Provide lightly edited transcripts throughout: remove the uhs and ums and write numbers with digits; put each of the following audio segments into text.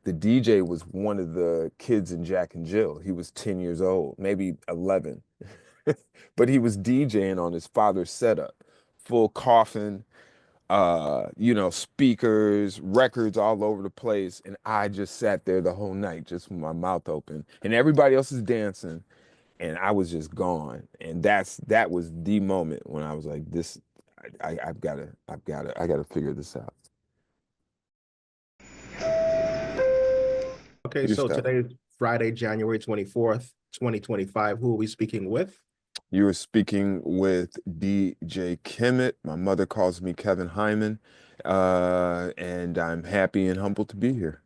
the DJ was one of the kids in Jack and Jill. He was 10 years old, maybe 11. But he was DJing on his father's setup, full coffin, speakers, records all over the place. And I just sat there the whole night, just with my mouth open. And everybody else is dancing, and I was just gone. And that was the moment when I was like, this, I gotta figure this out. Okay, Your so stuff. today is Friday, January 24th, 2025. Who are we speaking with? You were speaking with DJ Kemit. My mother calls me Kevin Hyman, and I'm happy and humbled to be here.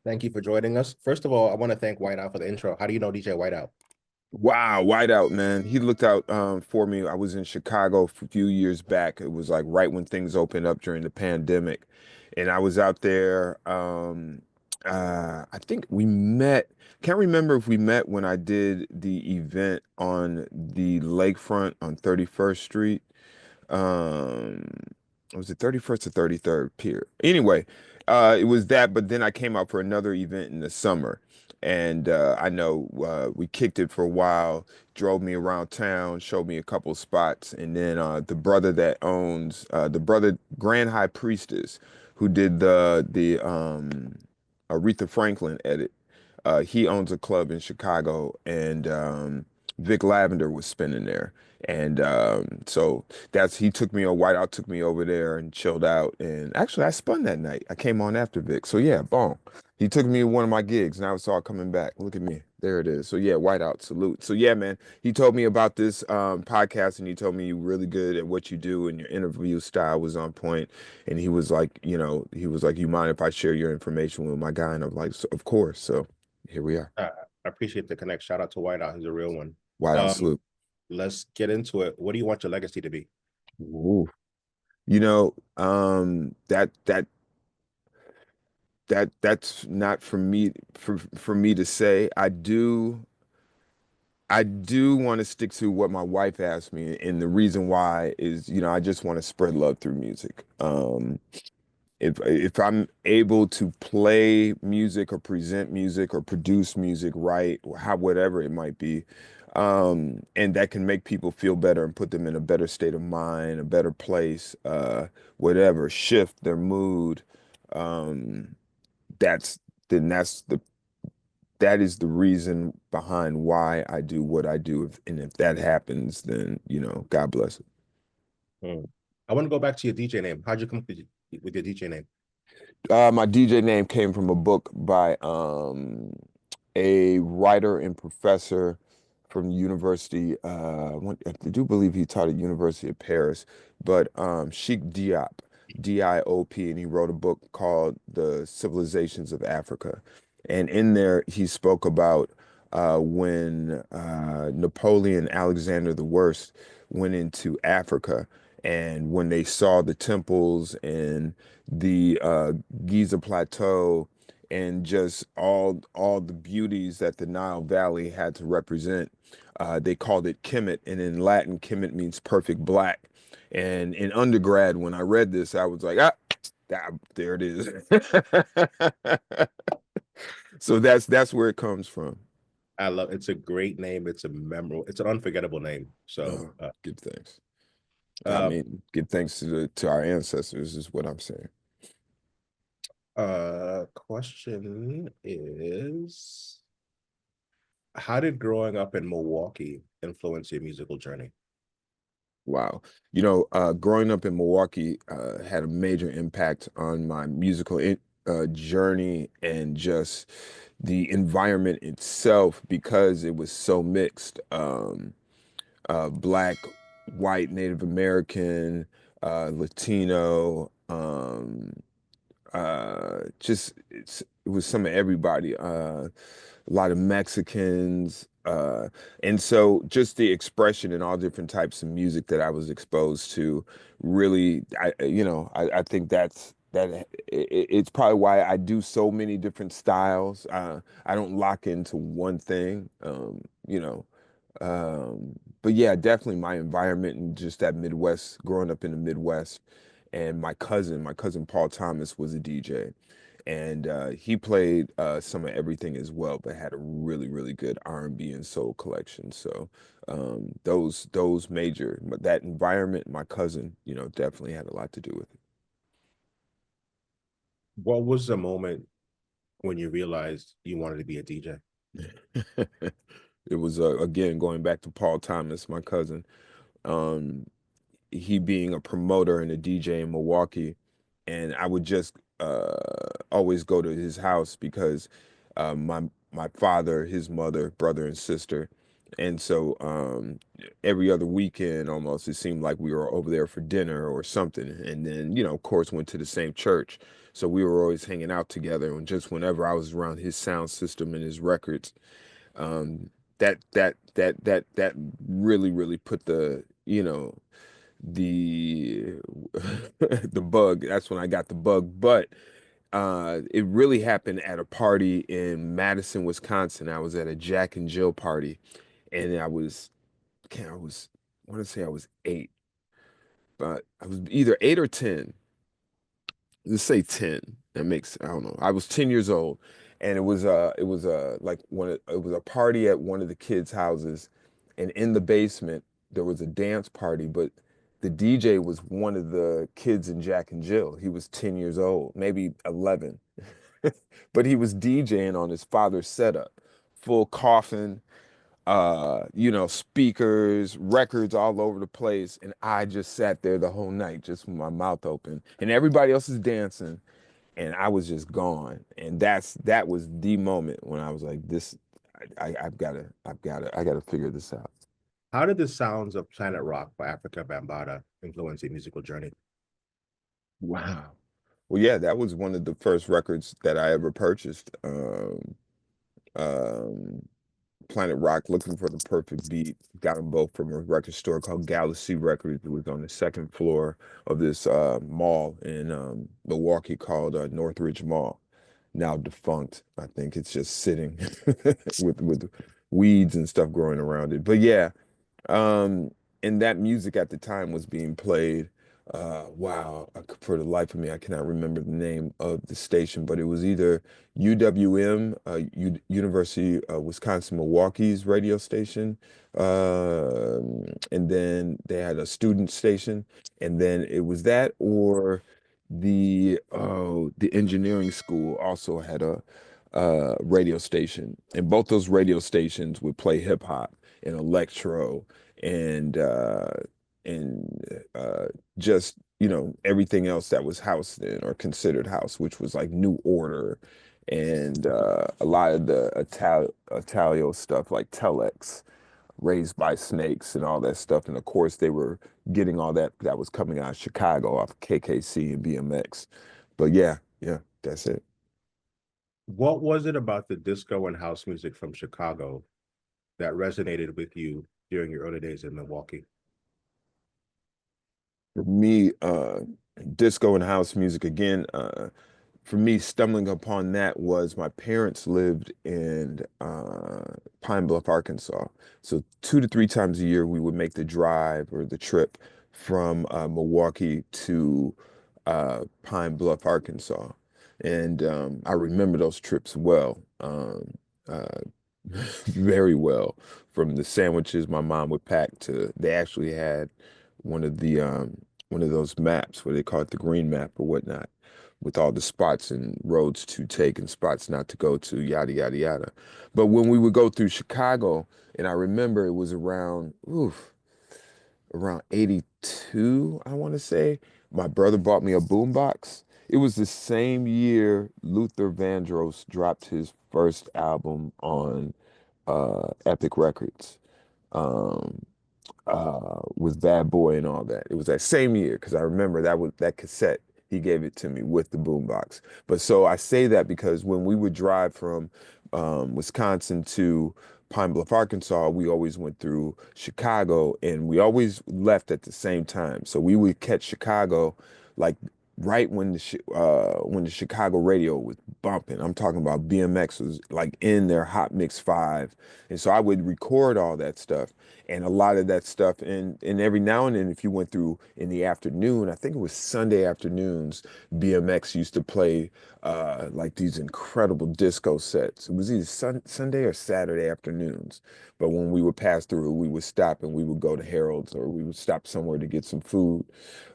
Thank you for joining us. First of all, I want to thank Whiteout for the intro. How do you know DJ Whiteout? Wow, Whiteout, man. He looked out for me. I was in Chicago a few years back. It was like right when things opened up during the pandemic. And I was out there. I think we met. Can't remember if we met when I did the event on the lakefront on 31st Street. Um, was it 31st or 33rd Pier? Anyway, it was that, but then I came out for another event in the summer. And I know we kicked it for a while, drove me around town, showed me a couple spots. And then the brother that owns, the brother Grand High Priestess, who did the Aretha Franklin edit, he owns a club in Chicago, and Vic Lavender was spinning there. And so he took me on Whiteout, took me over there and chilled out. And actually, I spun that night. I came on after Vic. So yeah, boom. He took me to one of my gigs, and I saw it coming back. Look at me. There it is. So yeah, Whiteout, salute. So yeah, man, he told me about this podcast, and he told me you're really good at what you do, and your interview style was on point. And he was like, you mind if I share your information with my guy? And I'm like, so, of course. So here we are. I appreciate the connect. Shout out to Whiteout. He's a real one. Whiteout, Um, salute. let's get into it. What do you want your legacy to be? Ooh. You know, that's not for me to say. I do want to stick to what my wife asked me, and the reason why is, I just want to spread love through music. If I'm able to play music or present music or produce music right, or whatever it might be, and that can make people feel better and put them in a better state of mind, a better place, whatever, shift their mood. Um, that's that is the reason behind why I do what I do. And if that happens, then, God bless it. Hmm. I want to go back to your DJ name. How'd you come up with your DJ name? My DJ name came from a book by a writer and professor from the University. I do believe he taught at University of Paris, but Sheikh Diop, Diop, and he wrote a book called The Civilizations of Africa. And in there, he spoke about when Napoleon Alexander the Worst went into Africa, and when they saw the temples and the Giza Plateau and just all the beauties that the Nile Valley had to represent. They called it Kemit, and in Latin, Kemit means perfect black. And in undergrad, when I read this, I was like, there it is. So that's where it comes from. I love it's a great name. It's a memorable, it's an unforgettable name. So Oh, give thanks. I uh mean, give thanks to our ancestors is what I'm saying. question is, how did growing up in Milwaukee influence your musical journey? Wow. Growing up in Milwaukee had a major impact on my journey and just the environment itself because it was so mixed. Black, white, Native American, Latino, it was some of everybody. A lot of Mexicans, and so just the expression in all different types of music that I was exposed to, really, I think it's probably why I do so many different styles. I don't lock into one thing, but yeah, definitely my environment and just that Midwest, growing up in the Midwest, and my cousin Paul Thomas was a DJ, and he played some of everything as well, but had a really, really good R&B and soul collection. So those major, but that environment, my cousin, definitely had a lot to do with What was the moment when you realized you wanted to be a DJ? it. It was again going back to Paul Thomas, my cousin. Um, he being a promoter and a DJ in Milwaukee, and I would just always go to his house because my father, his mother, brother, and sister, and so every other weekend almost it seemed like we were over there for dinner or something, and then of course went to the same church, so we were always hanging out together, and just whenever I was around his sound system and his records, um, that really really put the the bug. That's when I got the bug. But it really happened at a party in Madison, Wisconsin. I was at a Jack and Jill party, and I was, I want to say I was 8, but I was either 8 or 10. Let's say 10. That makes, I don't know. I was 10 years old, and it was like it was a party at one of the kids' houses, and in the basement there was a dance party, but the DJ was one of the kids in Jack and Jill. He was 10 years old, maybe 11. But he was DJing on his father's setup, full coffin, speakers, records all over the place. And I just sat there the whole night, just with my mouth open. And everybody else is dancing. And I was just gone. And that was the moment when I was like, I gotta figure this out. How did the sounds of Planet Rock by Africa Bambaataa influence your musical journey? Wow. Well, yeah, that was one of the first records that I ever purchased. Um, Planet Rock, Looking for the Perfect Beat. Got them both from a record store called Galaxy Records. It was on the second floor of this mall in Milwaukee called Northridge Mall. Now defunct. I think it's just sitting with weeds and stuff growing around it. But yeah, um, and that music at the time was being played. Wow, for the life of me, I cannot remember the name of the station, but it was either UWM, University of Wisconsin Milwaukee's radio station, and then they had a student station, and then it was that or the engineering school also had a radio station, and both those radio stations would play hip hop and electro and uh and just everything else that was house then or considered house, which was like New Order and a lot of the Italio stuff like Telex, Raised by Snakes and all that stuff. And of course they were getting all that was coming out of Chicago off KKC and BMX. But yeah, yeah, that's it. What was it about the disco and house music from Chicago that resonated with you during your early days in Milwaukee? For me, disco and house music again, for me, stumbling upon that was my parents lived in Pine Bluff, Arkansas. So 2 to 3 times a year, we would make the drive or the trip from Milwaukee to Pine Bluff, Arkansas. And I remember those trips well, uh, very well. From the sandwiches my mom would pack to, they actually had one of the one of those maps where they call it the green map or whatnot, with all the spots and roads to take and spots not to go to, yada yada yada. But when we would go through Chicago, and I remember it was around 82, I want to say, my brother bought me a boombox. It was the same year Luther Vandross dropped his first album on Epic Records. Um, with Bad Boy and all that. It was that same year because I remember that cassette. He gave it to me with the boombox. But so I say that because when we would drive from Wisconsin to Pine Bluff, Arkansas, we always went through Chicago and we always left at the same time. So we would catch Chicago like right when the Chicago radio was bumping. I'm talking about BMX was like in their Hot Mix 5. And so I would record all that stuff and a lot of that stuff and every now and then if you went through in the afternoon, I think it was Sunday afternoons, BMX used to play like these incredible disco sets. It was either Sunday or Saturday afternoons. But when we would pass through, we would stop and we would go to Harold's or we would stop somewhere to get some food.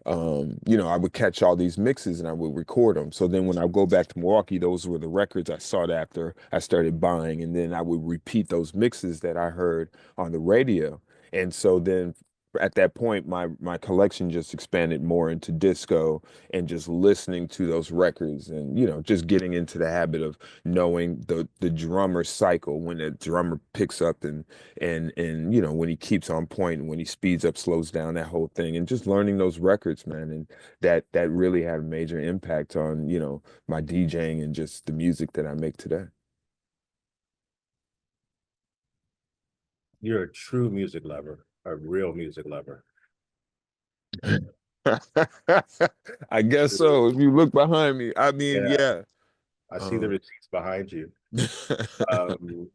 I would catch all these mixes and I would record them. So then when I go back to Milwaukee, those were the records I sought after I started buying. And then I would repeat those mixes that I heard on the radio. And so then at that point, my collection just expanded more into disco and just listening to those records and, just getting into the habit of knowing the drummer cycle when the drummer picks up and when he keeps on point and when he speeds up slows down that whole thing and just learning those records, man, and that really had a major impact on my DJing and just the music that I make today. You're a true music lover, a real music lover. I guess so. If you look behind me, I mean, Yeah, yeah. I see the um, receipts behind you. Um,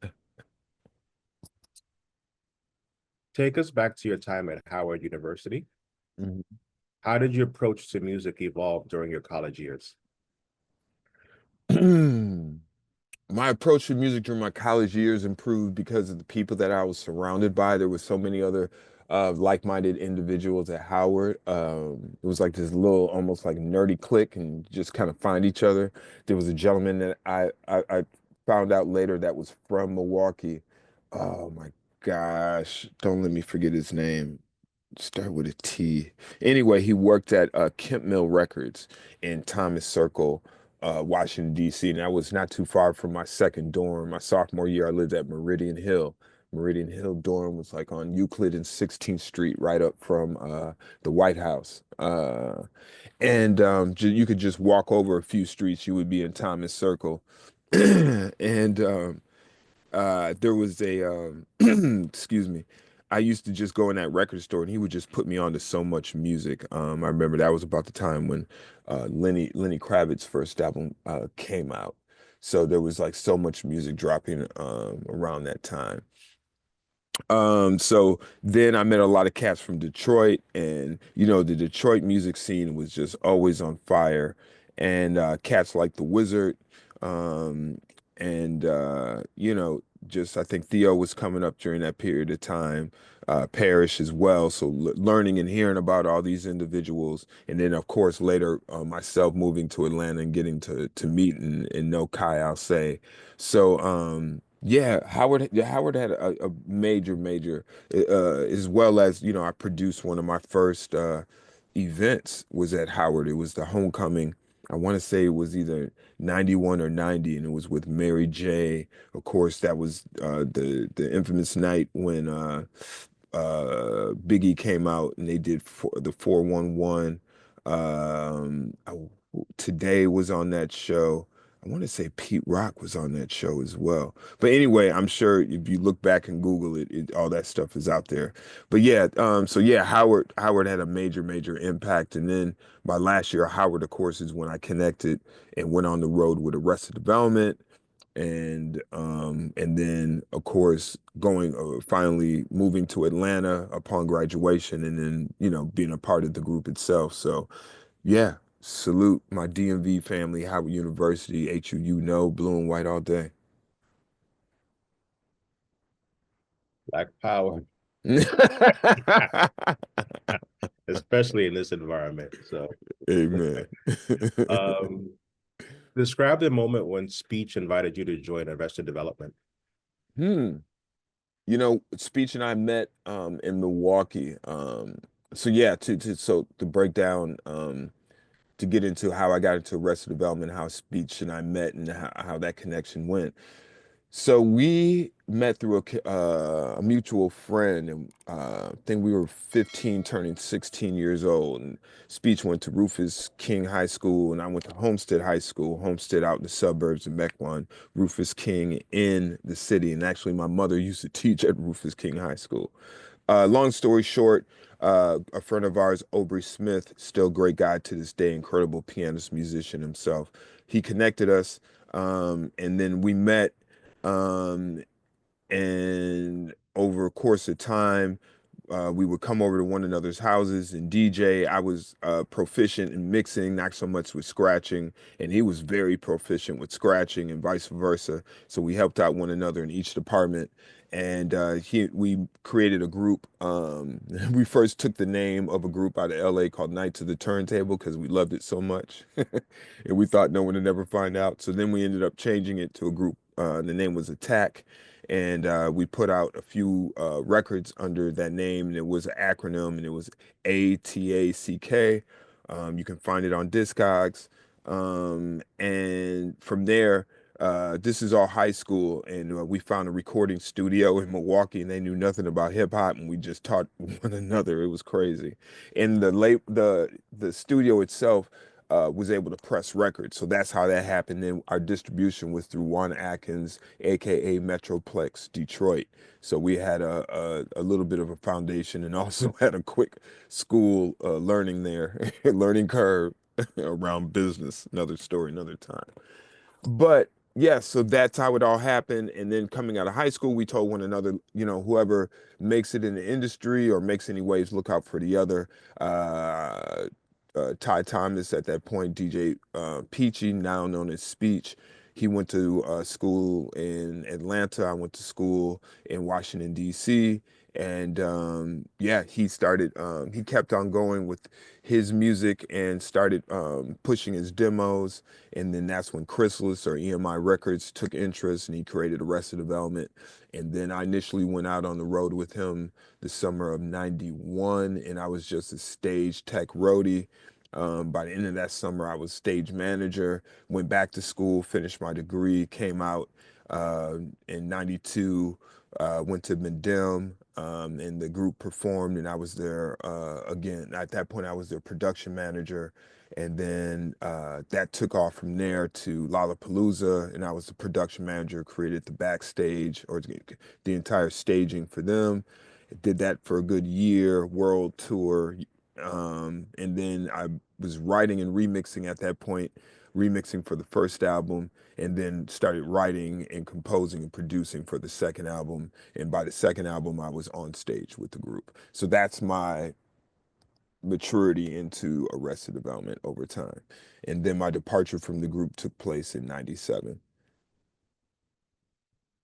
Take us back to your time at Howard University. Mhm. How did your approach to music evolve during your college years? My approach to music during my college years improved because of the people that I was surrounded by. There was so many other like-minded individuals at Howard. It was like this little, almost like nerdy clique, and just kind of find each other. There was a gentleman that I found out later that was from Milwaukee. Oh my gosh, don't let me forget his name. Start with a T. Anyway, he worked at Kemit Records in Thomas Circle, Washington, D.C. And that was not too far from my second dorm. My sophomore year, I lived at Meridian Hill. Meridian Hill dorm was like on Euclid and 16th Street, right up from the White House. And you could just walk over a few streets, you would be in Thomas Circle. And there was a excuse me. I used to just go in that record store and he would just put me on to so much music. I remember that was about the time when Lenny Kravitz's first album came out. So there was like so much music dropping around that time. So then I met a lot of cats from Detroit, and the Detroit music scene was just always on fire. And cats like The Wizard, um, and just I think Theo was coming up during that period of time, Parrish as well. So learning and hearing about all these individuals, and then of course later myself moving to Atlanta and getting to meet and know Kai Alcé. So yeah, Howard had a major as well as I produced one of my first events was at Howard. It was the homecoming. I want to say it was either 91 or 90 and it was with Mary J. Of course, that was the infamous night when Biggie came out and they did the 411. Today was on that show. I want to say Pete Rock was on that show as well. But anyway, I'm sure if you look back and Google it, all that stuff is out there. But yeah, so yeah, Howard had a major impact. And then my last year, Howard, of course, is when I connected and went on the road with Arrested Development and then of course going finally moving to Atlanta upon graduation and then being a part of the group itself. So yeah, salute my DMV family, Howard University, HU, blue and white all day. Black power, especially in this environment. So, Amen. um, describe the moment when speech invited you to join Arrested Development. hmm Speech and I met in Milwaukee. So yeah, to break down to get into how I got into Arrested Development, how Speech and I met, and how that connection went. So we met through a mutual friend, and I think we were 15, turning 16 years old. And Speech went to Rufus King High School, and I went to Homestead High School, Homestead out in the suburbs of Mequon, Rufus King in the city. And actually, my mother used to teach at Rufus King High School. Long story short, a friend of ours, Aubrey Smith, still great guy to this day, incredible pianist, musician himself. He connected us, and then we met, um, and over a course of time, we would come over to one another's houses and DJ. I was proficient in mixing, not so much with scratching, and he was very proficient with scratching and vice versa. So we helped out one another in each department. And we created a group. We first took the name of a group out of LA called Knights of the Turntable because we loved it so much. And we thought no one would ever find out. So then we ended up changing it to a group. The name was Attack, and we put out a few records under that name, and it was an acronym, and it was ATACK. You can find it on Discogs, and from there, this is all high school, and we found a recording studio in Milwaukee, and they knew nothing about hip hop, and we just taught one another. It was crazy, and the studio itself was able to press records. So that's how that happened. Then our distribution was through Juan Atkins, aka Metroplex Detroit. So we had a little bit of a foundation and also had a quick school learning there, learning curve around business. Another story, another time. But yeah, so that's how it all happened. And then coming out of high school, we told one another, whoever makes it in the industry or makes any waves, look out for the other. Uh, Ty Thomas at that point, DJ Peachy, now known as Speech. He went to school in Atlanta. I went to school in Washington, D.C. And yeah, he kept on going with his music and started pushing his demos. And then that's when Chrysalis or EMI Records took interest and he created Arrested Development. And then I initially went out on the road with him the summer of '91, and I was just a stage tech roadie. By the end of that summer, I was stage manager, went back to school, finished my degree, came out in '92, went to Medem, and the group performed, and I was there again. At that point, I was their production manager, and then that took off from there to Lollapalooza, and I was the production manager, created the backstage or the entire staging for them. Did that for a good year, world tour, and then I was writing and remixing at that point, remixing for the first album, and then started writing and composing and producing for the second album. And by the second album, I was on stage with the group. So that's my maturity into Arrested Development over time. And then my departure from the group took place in '97.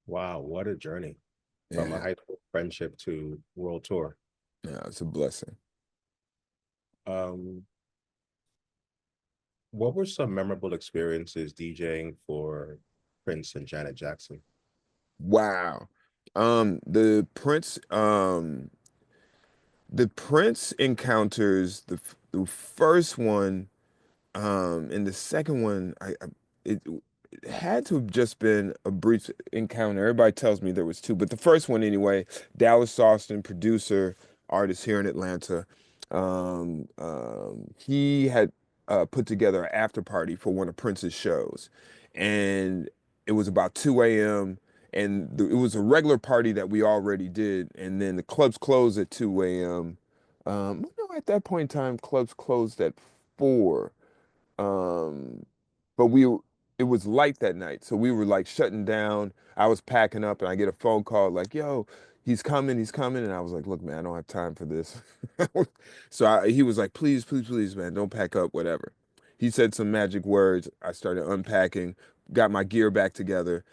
Wow, what a journey from a Yeah, high school friendship to world tour. yeah, it's a blessing. Um, what were some memorable experiences DJing for Prince and Janet Jackson? Wow. Um, the Prince, um, the Prince encounters the first one. And the second one, it had to have just been a brief encounter. Everybody tells me there was two, but the first one anyway, Dallas Austin, producer, artist here in Atlanta, he had put together an after party for one of Prince's shows, and it was about 2 a.m. And it was a regular party that we already did, and then the clubs closed at 2 a.m. No, at that point in time, clubs closed at 4. Um, but it was light that night, so we were like shutting down. I was packing up, and I get a phone call like, "Yo, he's coming," and I was like, "Look, man, I don't have time for this." So he was like, "Please, please, please, man, don't pack up, whatever." He said some magic words. I started unpacking, got my gear back together,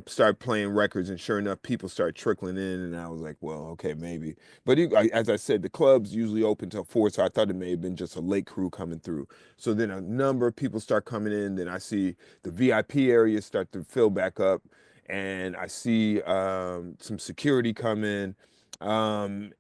started playing records, and sure enough, people started trickling in, and I was like, "Well, okay, maybe." But as I said, the clubs usually open till 4, so I thought it may have been just a late crew coming through. So then a number of people start coming in. Then I see the VIP areas start to fill back up, and I see some security come in,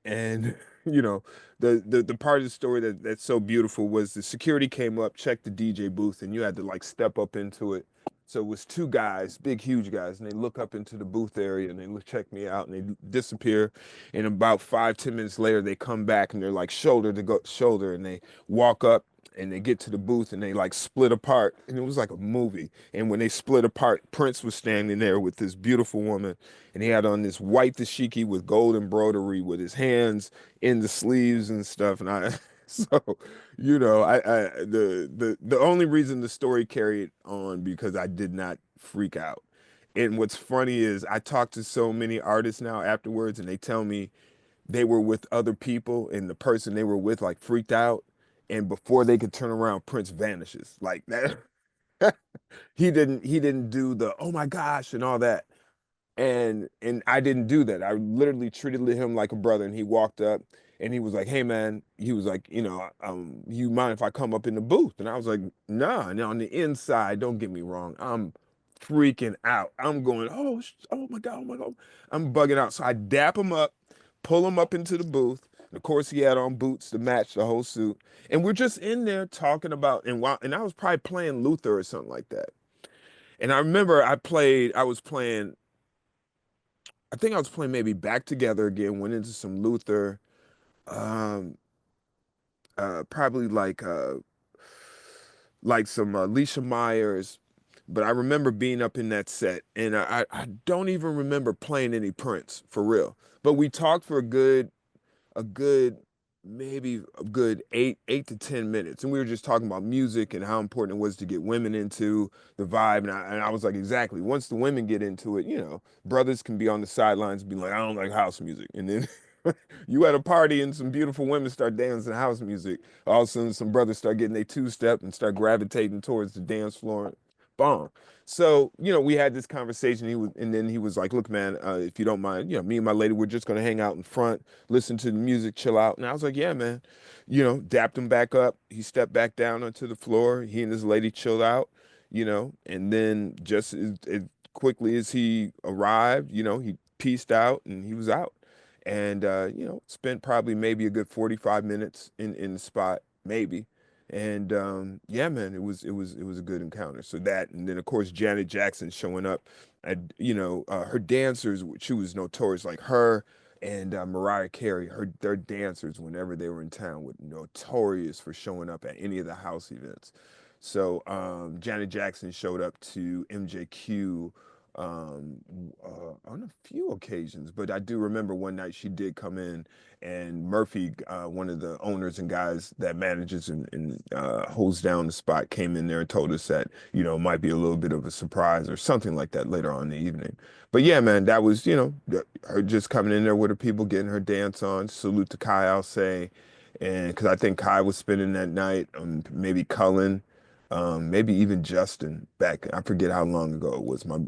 and you know, the part of the story that's so beautiful was the security came up, checked the DJ booth, and you had to like step up into it. So it was two guys, big, huge guys, and they look up into the booth area and they check me out and they disappear. And about 5, 10 minutes later, they come back and they're like shoulder to shoulder and they walk up and they get to the booth and they like split apart, and it was like a movie. And when they split apart, Prince was standing there with this beautiful woman, and he had on this white dashiki with gold embroidery with his hands in the sleeves and stuff. And I so the only reason the story carried on because I did not freak out. And what's funny is I talk to so many artists now afterwards, and they tell me they were with other people and the person they were with like freaked out, and before they could turn around, Prince vanishes like that. He didn't do the oh my gosh and all that, and I didn't do that. I literally treated him like a brother, and he walked up and he was like, "Hey man," he was like, "You mind if I come up in the booth?" And I was like, "Nah." And on the inside, don't get me wrong, I'm freaking out. I'm going, "Oh, oh my God, oh my God." I'm bugging out. So I dap him up, pull him up into the booth. And of course, he had on boots to match the whole suit. And we're just in there talking about, and I was probably playing Luther or something like that. And I remember I was playing I think I was playing maybe Back Together again, went into some Luther, um, probably like some Alicia Myers, but I remember being up in that set, and I don't even remember playing any Prince for real. But we talked for a good maybe a good 8 to 10 minutes, and we were just talking about music and how important it was to get women into the vibe. And I was like, exactly, once the women get into it, brothers can be on the sidelines and be like, I don't like house music, and then you at a party and some beautiful women start dancing house music, all of a sudden some brothers start getting their two-step and start gravitating towards the dance floor. Bomb. So, we had this conversation. And then he was like, "Look, man, if you don't mind, me and my lady, we're just gonna hang out in front, listen to the music, chill out." And I was like, "Yeah, man." Dapped him back up. He stepped back down onto the floor. He and his lady chilled out, and then just as quickly as he arrived, he pieced out and he was out. And spent probably maybe a good 45 minutes in the spot, maybe. And yeah, man, it was a good encounter. So that, and then of course Janet Jackson showing up, her dancers, she was notorious, like her and Mariah Carey, their dancers whenever they were in town were notorious for showing up at any of the house events. So Janet Jackson showed up to MJQ on a few occasions, but I do remember one night she did come in, and Murphy, one of the owners and guys that manages and holds down the spot, came in there and told us that it might be a little bit of a surprise or something like that later on in the evening. But yeah, man, that was her just coming in there with her people, getting her dance on. Salute to Kai, I'll say, and because I think Kai was spending that night, maybe Cullen. Maybe even Justin back. I forget how long ago it was. My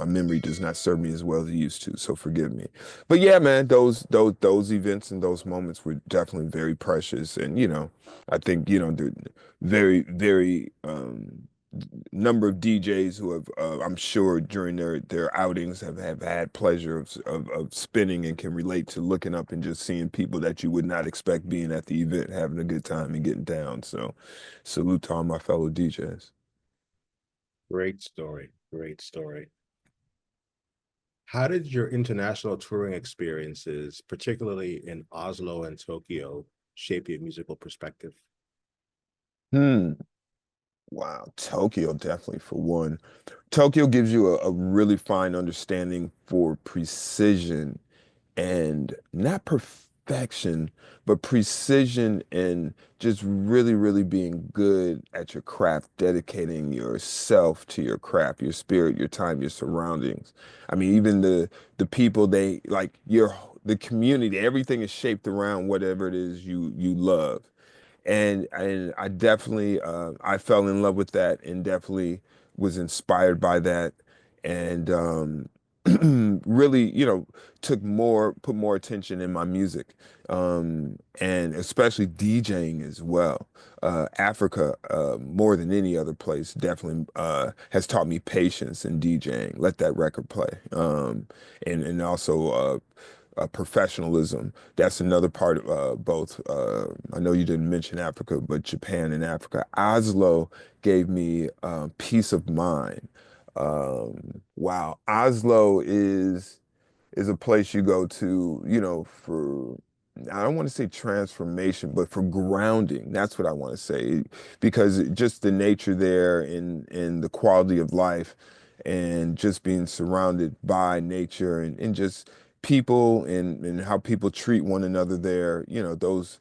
memory does not serve me as well as it used to, so forgive me. But yeah, man, those events and those moments were definitely very precious. And I think the very very number of DJs who have, I'm sure during their outings have had pleasure of spinning and can relate to looking up and just seeing people that you would not expect being at the event, having a good time and getting down. So salute to all my fellow DJs. Great story. Great story. How did your international touring experiences, particularly in Oslo and Tokyo, shape your musical perspective? Hmm. Wow. Tokyo, definitely for one. Tokyo gives you a really fine understanding for precision and not perfection, but precision and just really, really being good at your craft, dedicating yourself to your craft, your spirit, your time, your surroundings. I mean, even the people they like the community, everything is shaped around whatever it is you love. And I definitely I fell in love with that and definitely was inspired by that and really put more attention in my music and especially DJing as well. Africa more than any other place definitely has taught me patience in DJing. Let that record play and also professionalism. That's another part of both. I know you didn't mention Africa, but Japan and Africa. Oslo gave me peace of mind. Wow, Oslo is a place you go to, for I don't want to say transformation, but for grounding. That's what I want to say, because just the nature there and the quality of life, and just being surrounded by nature and just people and how people treat one another there. You know, those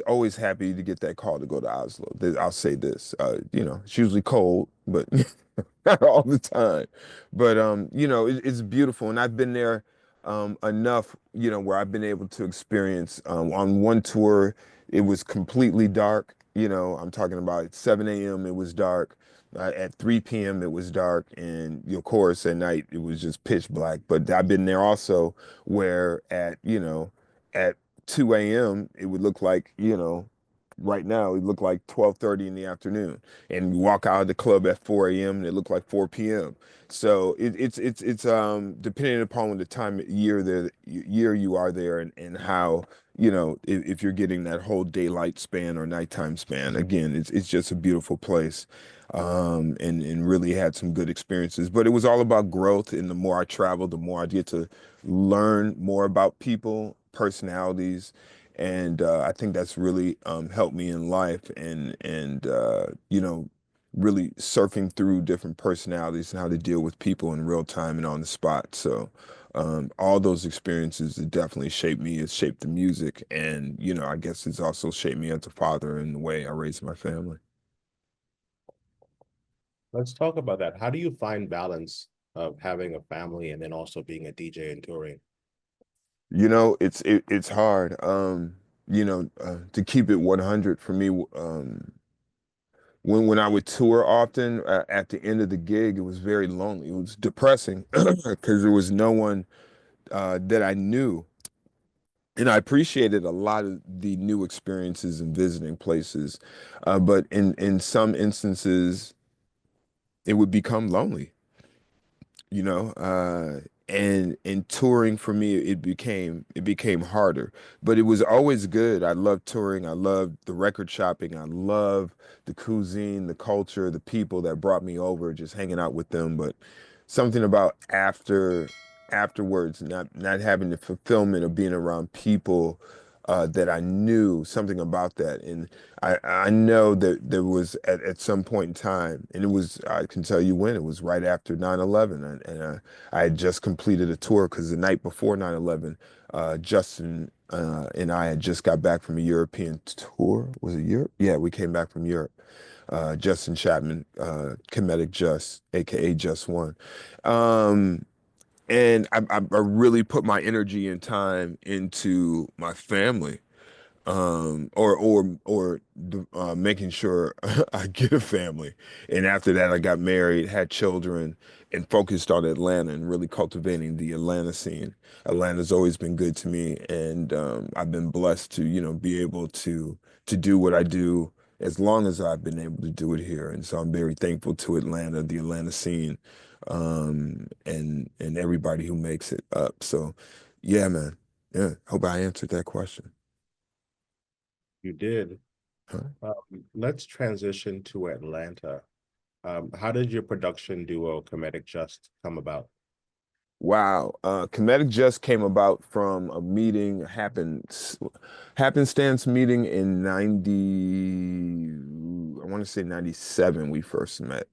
always happy to get that call to go to Oslo. I'll say this. You know, it's usually cold, but not all the time. But you know, it's beautiful, and I've been there enough, you know, where I've been able to experience. On one tour, it was completely dark. You know, I'm talking about at 7 a.m. it was dark. At 3 p.m. it was dark, and of course at night it was just pitch black. But I've been there also where at, you know, at 2 a.m. it would look like, you know, right now it looked like 12:30 in the afternoon, and you walk out of the club at 4 a.m. and it looked like 4 p.m. So it's depending upon the time of year you are there, and how, you know, if you're getting that whole daylight span or nighttime span. Again, it's just a beautiful place. And really had some good experiences, but it was all about growth. And the more I travel, the more I get to learn more about people, personalities, and I think that's really helped me in life, and you know, really surfing through different personalities and how to deal with people in real time and on the spot. So all those experiences have definitely shaped me. It's shaped the music, and you know, I guess it's also shaped me as a father in the way I raise my family. Let's talk about that. How do you find balance of having a family and then also being a DJ and touring? You know, it's hard. You know, to keep it 100 for me. When I would tour often, at the end of the gig, it was very lonely. It was depressing because there was no one that I knew. And I appreciated a lot of the new experiences and visiting places, but in some instances, it would become lonely. You know, and in touring for me, it became harder, but it was always good. I loved touring. I loved the record shopping. I love the cuisine, the culture, the people that brought me over, just hanging out with them. But something about afterwards, not having the fulfillment of being around people that I knew, something about that. And I know that there was at some point in time, and it was, I can tell you when, it was right after 9/11, and I had just completed a tour because the night before 9/11, Justin and I had just got back from a European tour. Was it Europe? Yeah, we came back from Europe. Justin Chapman, Comedic Just, aka Just One. Um, and I really put my energy and time into my family, or making sure I get a family. And after that, I got married, had children, and focused on Atlanta and really cultivating the Atlanta scene. Atlanta's always been good to me, and I've been blessed to, you know, be able to do what I do as long as I've been able to do it here. And so I'm very thankful to Atlanta, the Atlanta scene, and everybody who makes it up. So, yeah, man. Yeah, hope I answered that question. You did. Huh? Let's transition to Atlanta. How did your production duo, Comedic Just, come about? Wow. Comedic just came about from a meeting, happenstance meeting in 90, I want to say 97 we first met.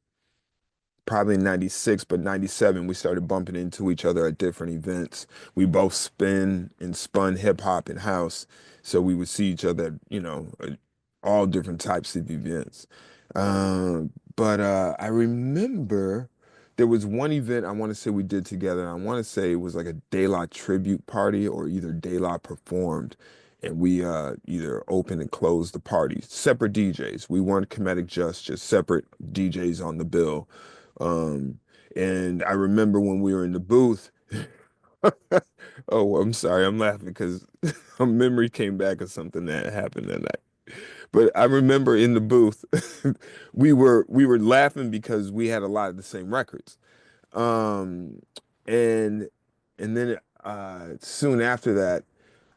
Probably 96, but 97 we started bumping into each other at different events. We both spun hip hop and house, so we would see each other, you know, at all different types of events. But I remember there was one event I want to say we did together. And I want to say it was like a De La tribute party, or either De La performed, and we either opened and closed the party. Separate DJs. We weren't Comedic just separate DJs on the bill. Um, and I remember when we were in the booth. Oh, I'm sorry, I'm laughing because a memory came back of something that happened that night. But I remember in the booth, we were laughing because we had a lot of the same records. Um, and and then soon after that,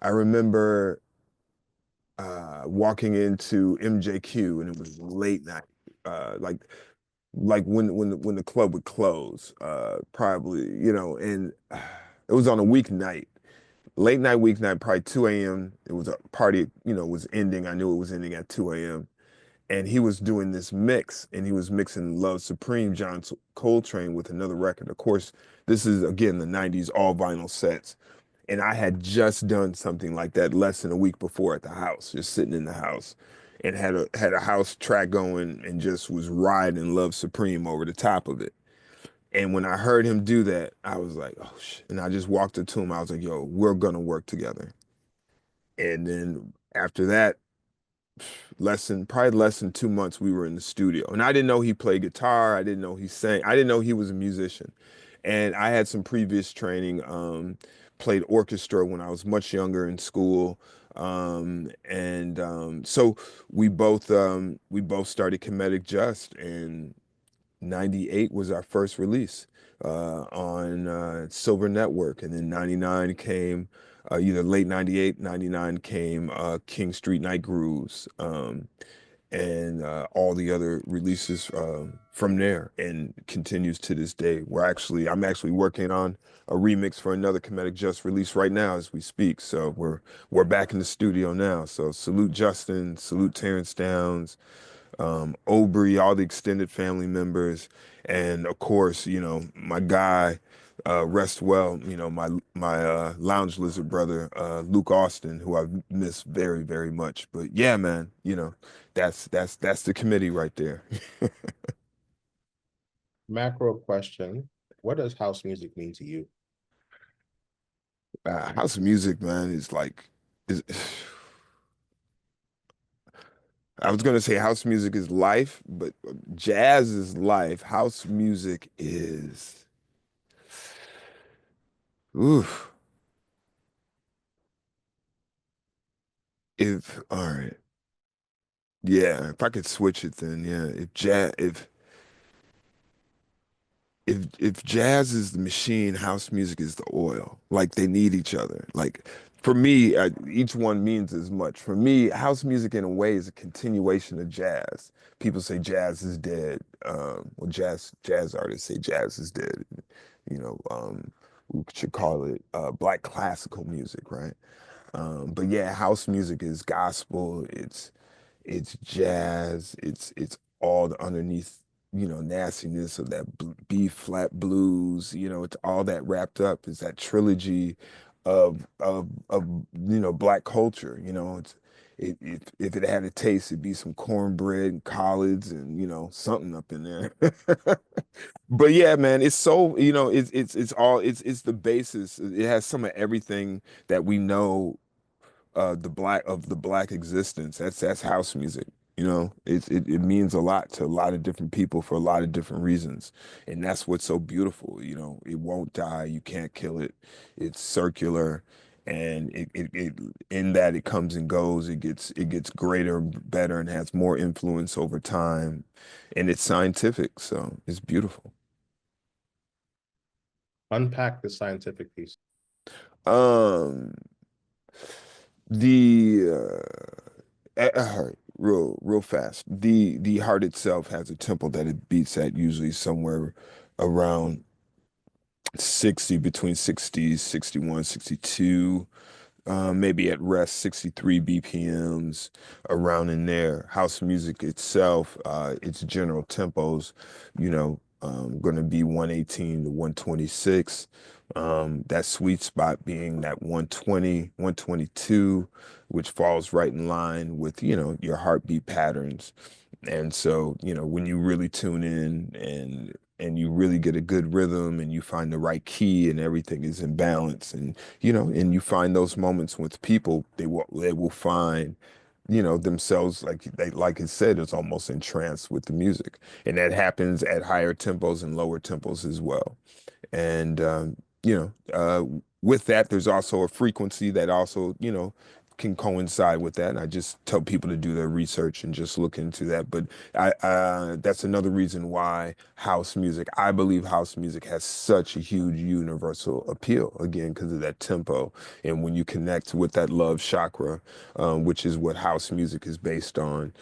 I remember walking into MJQ, and it was late night. Like when the club would close, probably, you know, and it was on a weeknight, late night, weeknight, probably 2 a.m. It was a party, was ending. I knew it was ending at 2 a.m. And he was doing this mix, and he was mixing Love Supreme, John Coltrane, with another record. Of course, this is again the 90s, all vinyl sets. And I had just done something like that less than a week before at the house, just sitting in the house, and had a house track going and just was riding Love Supreme over the top of it. And when I heard him do that, I was like, oh shit. And I just walked up to him. I was like, yo, we're gonna work together. And then after that, probably less than 2 months, we were in the studio. And I didn't know he played guitar. I didn't know he sang. I didn't know he was a musician. And I had some previous training, played orchestra when I was much younger in school. And so we both started Comedic Just, and 98 was our first release on Silver Network. And then 99 came, either late 98, 99 came King Street Night Grooves, and all the other releases from there, and continues to this day. I'm actually working on a remix for another Comedic Just release right now as we speak. So we're back in the studio now. So salute Justin, salute Terrence Downs, Aubrey, all the extended family members, and of course, my guy, rest well, my lounge lizard brother, Luke Austin, who I've missed very, very much. But yeah, man, that's the committee right there. Macro question. What does house music mean to you? House music, man, is I was gonna say house music is life, but jazz is life. House music is, oof. If all right. Yeah, if I could switch it, then yeah. If jazz is the machine, house music is the oil. Like they need each other. Like for me, each one means as much. For me, house music in a way is a continuation of jazz. People say jazz is dead. Well, jazz artists say jazz is dead. You know, um, we should call it black classical music, right? But yeah, house music is gospel. It's jazz. It's all the underneath, nastiness of that B flat blues. It's all that wrapped up. It's that trilogy of black culture. If it had a taste, it'd be some cornbread and collards and something up in there. But yeah, man, it's so it's the basis. It has some of everything that we know, the black existence. That's house music. It means a lot to a lot of different people for a lot of different reasons, and that's what's so beautiful. It won't die. You can't kill it. It's circular, and it in that it comes and goes. It gets greater, better, and has more influence over time, and it's scientific. So it's beautiful. Unpack the scientific piece. Um, the heart, real fast. The heart itself has a tempo that it beats at usually somewhere around 60, between 60, 61, 62, maybe at rest 63 BPMs, around in there. House music itself, its general tempos, going to be 118 to 126. That sweet spot being that 120, 122, which falls right in line with, your heartbeat patterns. And so, when you really tune in and you really get a good rhythm and you find the right key and everything is in balance, and you find those moments with people, they will find, themselves, like it said, it's almost entranced with the music. And that happens at higher tempos and lower tempos as well. And with that, there's also a frequency that also, can coincide with that. And I just tell people to do their research and just look into that. But that's another reason why house music, I believe house music has such a huge universal appeal, again, because of that tempo. And when you connect with that love chakra, which is what house music is based on,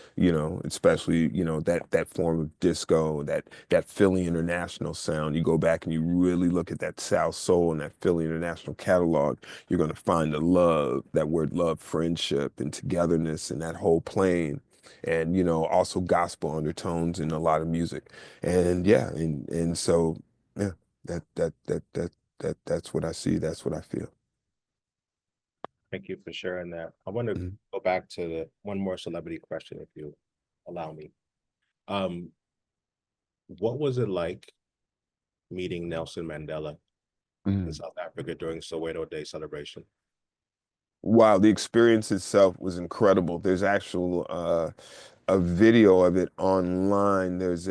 especially, that form of disco, that Philly International sound. You go back and you really look at that South Soul and that Philly International catalog, you're going to find the love, that word love, friendship, and togetherness, and that whole plane. And also gospel undertones in a lot of music. And yeah, and so yeah, that that that that that's what I see. That's what I feel. Thank you for sharing that. I want to Mhm. go back to the one more celebrity question, if you allow me. Um, what was it like meeting Nelson Mandela in Mhm. South Africa during Soweto Day celebration? Wow, the experience itself was incredible. There's actual a video of it online. There is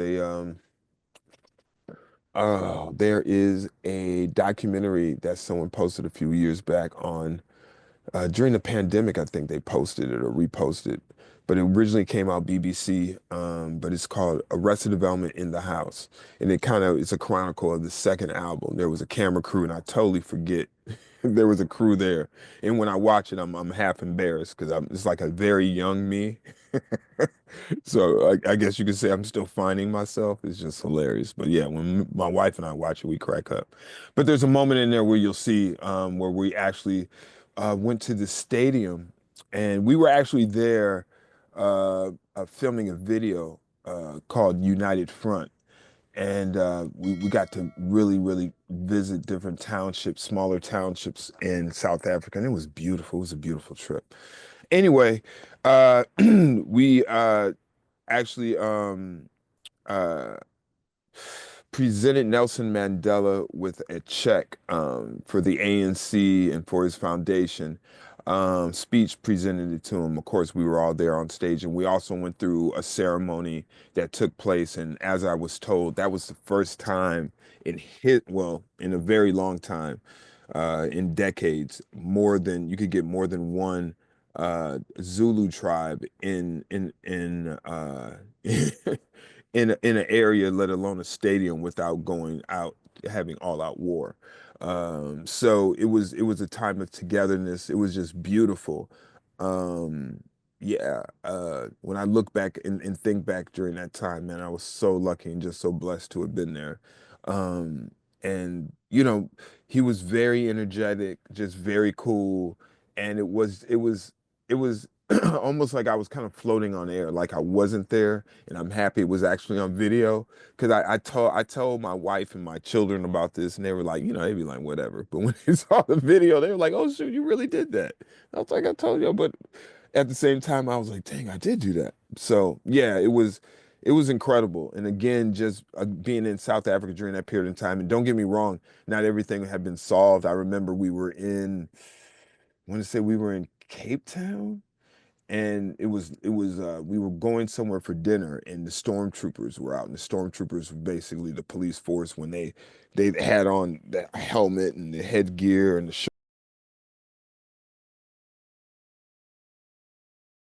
a documentary that someone posted a few years back on during the pandemic. I think they posted it or reposted, but it originally came out BBC. But it's called Arrested Development in the House, and it's a chronicle of the second album. There was a camera crew, and I totally forget there was a crew there. And when I watch it, I'm half embarrassed because it's like a very young me. So I guess you could say I'm still finding myself. It's just hilarious. But yeah, when my wife and I watch it, we crack up. But there's a moment in there where you'll see where we actually went to the stadium, and we were actually there filming a video called United Front. And we got to really, really visit different townships, smaller townships in South Africa. And it was beautiful. It was a beautiful trip. Anyway, we actually uh, presented Nelson Mandela with a check for the ANC and for his foundation. Speech presented it to him. Of course, we were all there on stage, and we also went through a ceremony that took place. And as I was told, that was the first time in a very long time, in decades, more than you could get more than one Zulu tribe in an area, let alone a stadium, without going out having all out war. So it was a time of togetherness. It was just beautiful. Um, yeah, when I look back and think back during that time, man, I was so lucky and just so blessed to have been there. Um, and he was very energetic, just very cool, and it was almost like I was kind of floating on air, like I wasn't there, and I'm happy it was actually on video. Because I told my wife and my children about this, and they were like, they'd be like, whatever. But when they saw the video, they were like, oh shoot, you really did that. I was like, I told you, but at the same time, I was like, dang, I did do that. So yeah, it was incredible. And again, just being in South Africa during that period of time, and don't get me wrong, not everything had been solved. I remember I want to say we were in Cape Town, and we were going somewhere for dinner, and the stormtroopers were out, and the stormtroopers were basically the police force when they had on the helmet and the headgear and the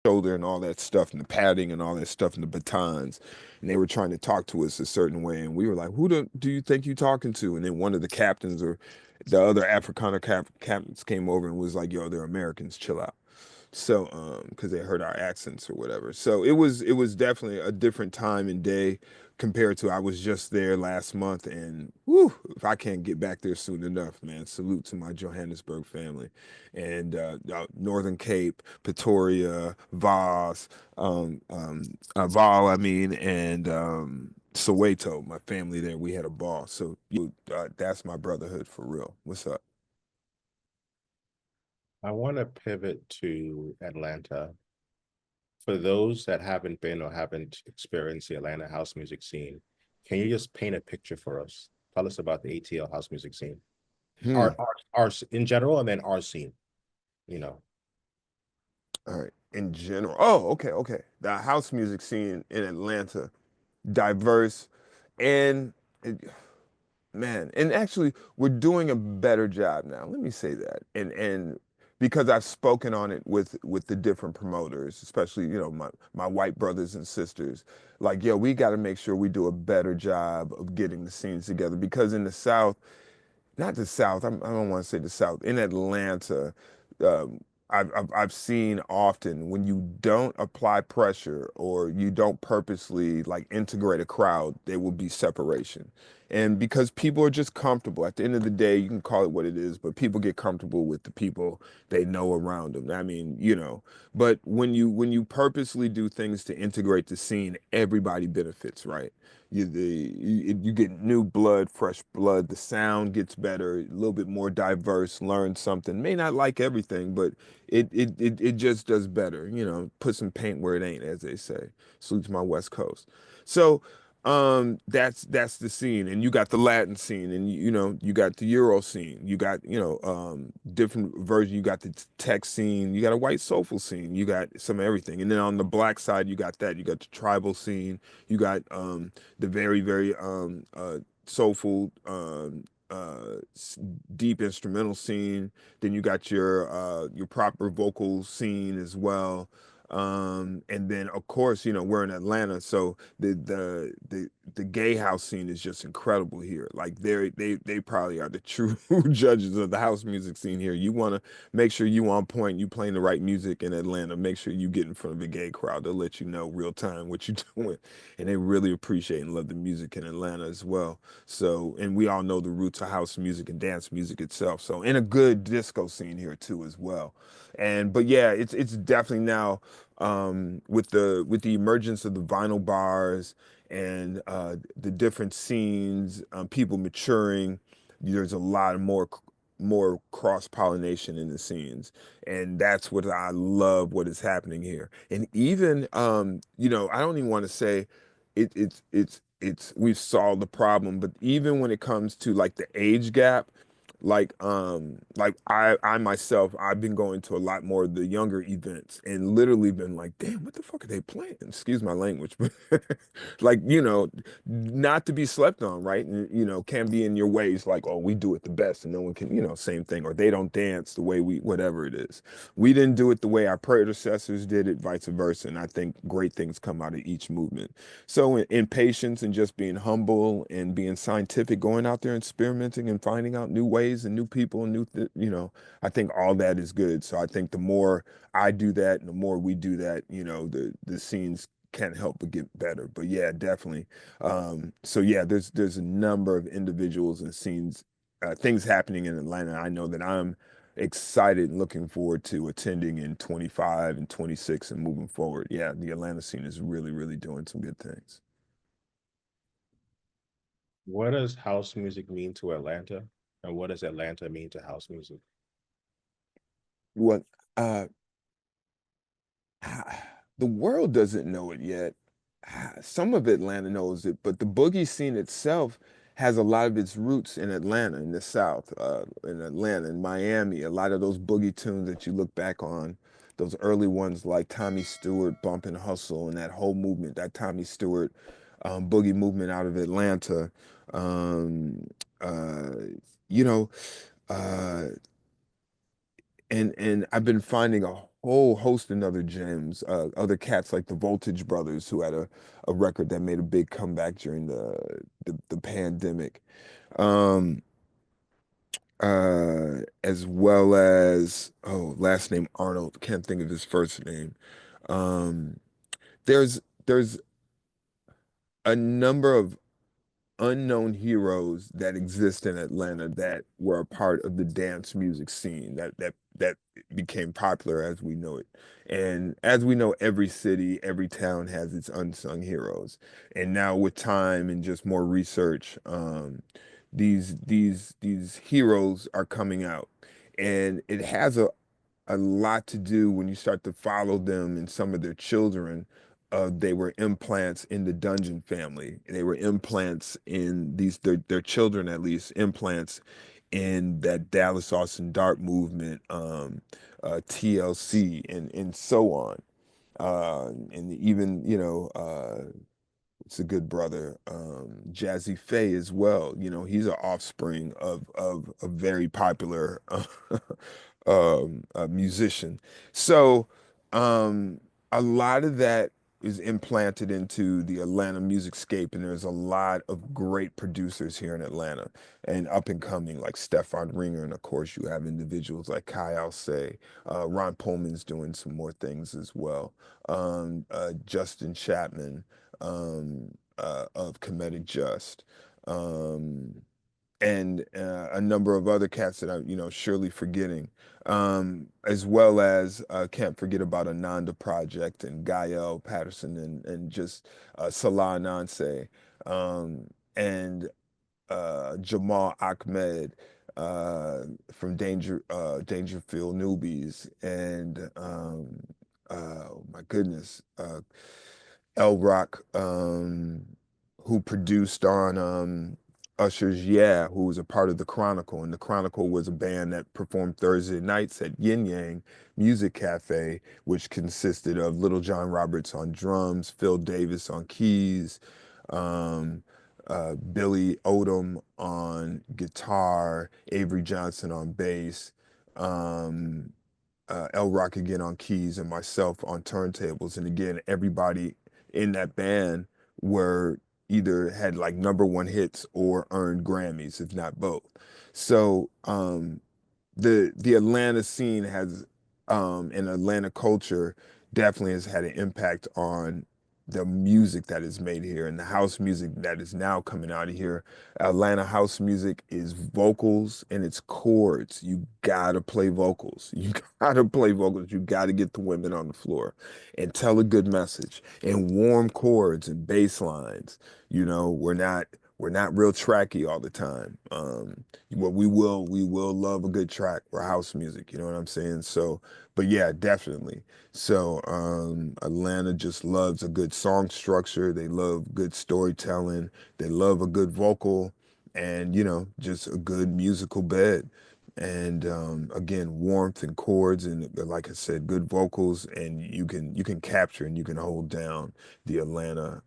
shoulder and all that stuff and the padding and all that stuff and the batons, and they were trying to talk to us a certain way, and we were like, who do you think you're talking to? And then one of the captains or the other Afrikaner captains came over and was like, yo, they're Americans, chill out. So, because they heard our accents or whatever. So it was definitely a different time and day compared to I was just there last month, and whew, if I can't get back there soon enough, man, salute to my Johannesburg family and Northern Cape, Pretoria, Vaal, I mean, and Soweto, my family there. We had a ball. So that's my brotherhood for real. What's up? I want to pivot to Atlanta. For those that haven't been or haven't experienced the Atlanta house music scene, can you just paint a picture for us? Tell us about the ATL house music scene, Hmm. our in general, and then our scene. You know, All right. In general. Oh, okay, okay. The house music scene in Atlanta, diverse, and man, and actually we're doing a better job now. Let me say that. And because I've spoken on it with the different promoters, especially, my white brothers and sisters. Like, yo, we got to make sure we do a better job of getting the scenes together, because in the South, not the South. I don't want to say the South. In Atlanta, um, I've seen often when you don't apply pressure or you don't purposely like integrate a crowd, there will be separation. And because people are just comfortable. At the end of the day, you can call it what it is, but people get comfortable with the people they know around them. I mean, but when you purposely do things to integrate the scene, everybody benefits, right? You get new blood, fresh blood. The sound gets better, a little bit more diverse. Learn something. May not like everything, but it just does better. Put some paint where it ain't, as they say. Salute to my West Coast. So that's the scene, and you got the Latin scene, and you got the Euro scene. You got different versions. You got the tech scene. You got a white soulful scene. You got some of everything, and then on the black side, you got that. You got the tribal scene. You got the very, very soulful, deep instrumental scene. Then you got your proper vocal scene as well. And then of course, we're in Atlanta, so the gay house scene is just incredible here. Like they probably are the true judges of the house music scene here. You want to make sure you on point, you playing the right music in Atlanta. Make sure you get in front of a gay crowd. They'll let you know real time what you're doing, and they really appreciate and love the music in Atlanta as well. So, and we all know the roots of house music and dance music itself. So, and a good disco scene here too as well. And but yeah, it's definitely now with the emergence of the vinyl bars and the different scenes, people maturing. There's a lot of more cross pollination in the scenes, and that's what I love. What is happening here, and even I don't even want to say it's we've solved the problem, but even when it comes to like the age gap, like I myself, I've been going to a lot more of the younger events and literally been like, damn, what the fuck are they playing? Excuse my language, but like, not to be slept on, right? And, can be in your ways like, oh, we do it the best and no one can, same thing, or they don't dance the way we, whatever it is. We didn't do it the way our predecessors did it, vice versa. And I think great things come out of each movement. So in patience and just being humble and being scientific, going out there experimenting and finding out new ways and new people and I think all that is good. So I think the more I do that and the more we do that, the scenes can't help but get better. But yeah, definitely. So yeah, there's a number of individuals and scenes, things happening in Atlanta. I know that I'm excited and looking forward to attending in 25 and 26 and moving forward. Yeah, the Atlanta scene is really, really doing some good things. What does house music mean to Atlanta? And what does Atlanta mean to house music? What uh the world doesn't know it yet. Some of Atlanta knows it, but the boogie scene itself has a lot of its roots in Atlanta, in the South, in Atlanta, in Miami. A lot of those boogie tunes that you look back on, those early ones like Tommy Stewart, Bump and Hustle, and that whole movement, that Tommy Stewart boogie movement out of Atlanta. Um, uh, you know, uh, and I've been finding a whole host of other gems, other cats like the Voltage Brothers, who had a record that made a big comeback during the pandemic, um, as well as last name Arnold, can't think of his first name. Um, there's a number of unknown heroes that exist in Atlanta that were a part of the dance music scene that became popular as we know it. And as we know, every city, every town has its unsung heroes. And now with time and just more research, these heroes are coming out. And it has a lot to do when you start to follow them and some of their children. They were implants in the Dungeon family. They were implants in their children, at least implants in that Dallas Austin Dart movement, TLC, and so on. And even, it's a good brother, Jazzy Faye as well. He's an offspring of a very popular a musician. So um, a lot of that is implanted into the Atlanta music scape, and there's a lot of great producers here in Atlanta and up and coming, like Stefan Ringer, and of course you have individuals like Kai Alcé. Ron Pullman's doing some more things as well. Justin Chapman of Comedic Just. Um, and a number of other cats that I'm, surely forgetting, as well as can't forget about Ananda Project and Gael Patterson and just Salah Nanse, and Jamal Ahmed from Dangerfield Newbies, and oh my goodness, L Rock, who produced on Usher's Yeah, who was a part of the Chronicle. And the Chronicle was a band that performed Thursday nights at Yin Yang Music Cafe, which consisted of Little John Roberts on drums, Phil Davis on keys, um, Billy Odom on guitar, Avery Johnson on bass, um, L Rock again on keys, and myself on turntables. And again, everybody in that band were either had like #1 hits or earned Grammys, if not both. So the Atlanta scene has and Atlanta culture definitely has had an impact on the music that is made here and the house music that is now coming out of here. Atlanta house music is vocals and it's chords. You gotta play vocals. You gotta play vocals. You gotta get the women on the floor and tell a good message and warm chords and bass lines. We're not real tracky all the time. Well, we will love a good track or house music, you know what I'm saying? So, but yeah, definitely. So, Atlanta just loves a good song structure. They love good storytelling. They love a good vocal and, just a good musical bed. And again, warmth and chords and like I said, good vocals, and you can capture and you can hold down the Atlanta